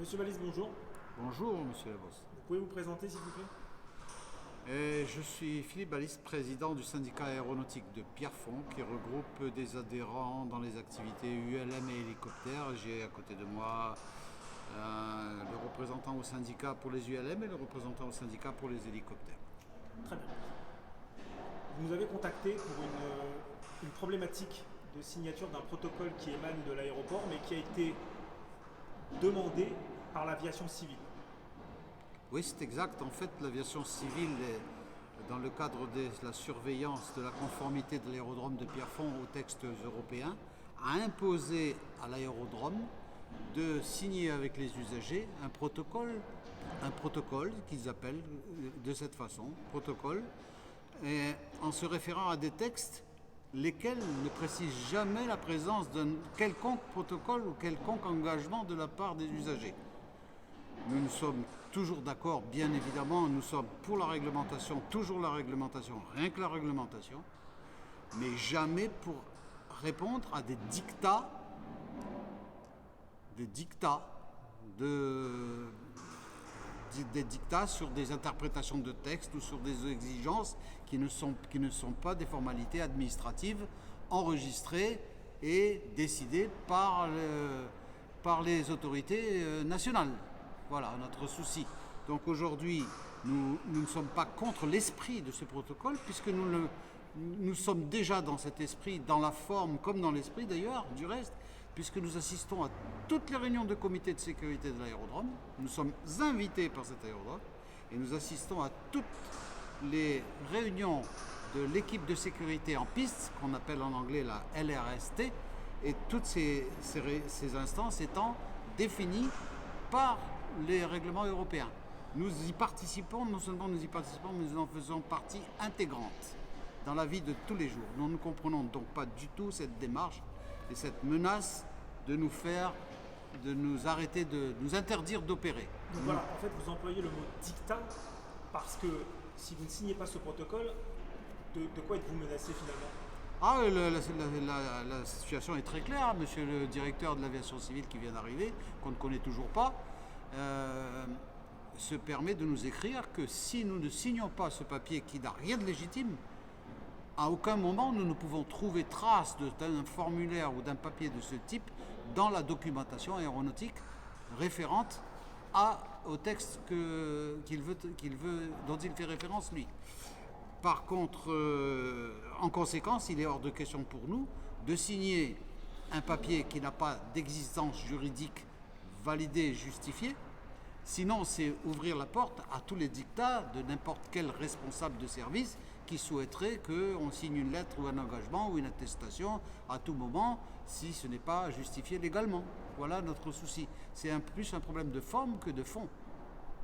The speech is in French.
Monsieur Malice, bonjour. Bonjour, monsieur Labos. Vous pouvez vous présenter, s'il vous plaît? Je suis Philippe Ballis, président du syndicat aéronautique de Pierrefonds, qui regroupe des adhérents dans les activités ULM et hélicoptères. J'ai à côté de moi le représentant au syndicat pour les ULM et le représentant au syndicat pour les hélicoptères. Très bien. Vous nous avez contacté pour une problématique de signature d'un protocole qui émane de l'aéroport, mais qui a été demandé par l'aviation civile. Oui, c'est exact. En fait, l'aviation civile, dans le cadre de la surveillance de la conformité de l'aérodrome de Pierrefonds aux textes européens, a imposé à l'aérodrome de signer avec les usagers un protocole qu'ils appellent de cette façon, protocole, et en se référant à des textes lesquels ne précisent jamais la présence d'un quelconque protocole ou quelconque engagement de la part des usagers. Nous sommes toujours d'accord, bien évidemment, nous sommes pour la réglementation, toujours la réglementation, rien que la réglementation, mais jamais pour répondre à des dictats, des dictats sur des interprétations de textes ou sur des exigences qui ne sont pas des formalités administratives enregistrées et décidées par les autorités nationales. Voilà notre souci. Donc aujourd'hui, nous ne sommes pas contre l'esprit de ce protocole, puisque nous sommes déjà dans cet esprit, dans la forme comme dans l'esprit d'ailleurs, du reste, puisque nous assistons à toutes les réunions de comité de sécurité de l'aérodrome. Nous sommes invités par cet aérodrome et nous assistons à toutes les réunions de l'équipe de sécurité en piste, qu'on appelle en anglais la LRST, et toutes ces instances étant définies par les règlements européens. Nous y participons, non seulement nous y participons, mais nous en faisons partie intégrante dans la vie de tous les jours. Nous ne comprenons donc pas du tout cette démarche et cette menace de nous arrêter, de nous interdire d'opérer. Donc voilà, en fait, vous employez le mot dictat parce que si vous ne signez pas ce protocole, de quoi êtes-vous menacé finalement? La situation est très claire. Monsieur le directeur de l'aviation civile qui vient d'arriver, qu'on ne connaît toujours pas, se permet de nous écrire que si nous ne signons pas ce papier qui n'a rien de légitime, à aucun moment nous ne pouvons trouver trace d'un formulaire ou d'un papier de ce type dans la documentation aéronautique référente au texte dont il fait référence lui. Par contre, en conséquence, il est hors de question pour nous de signer un papier qui n'a pas d'existence juridique validée et justifiée. Sinon, c'est ouvrir la porte à tous les dictats de n'importe quel responsable de service qui souhaiterait qu'on signe une lettre ou un engagement ou une attestation à tout moment si ce n'est pas justifié légalement. Voilà notre souci. C'est plus un problème de forme que de fond.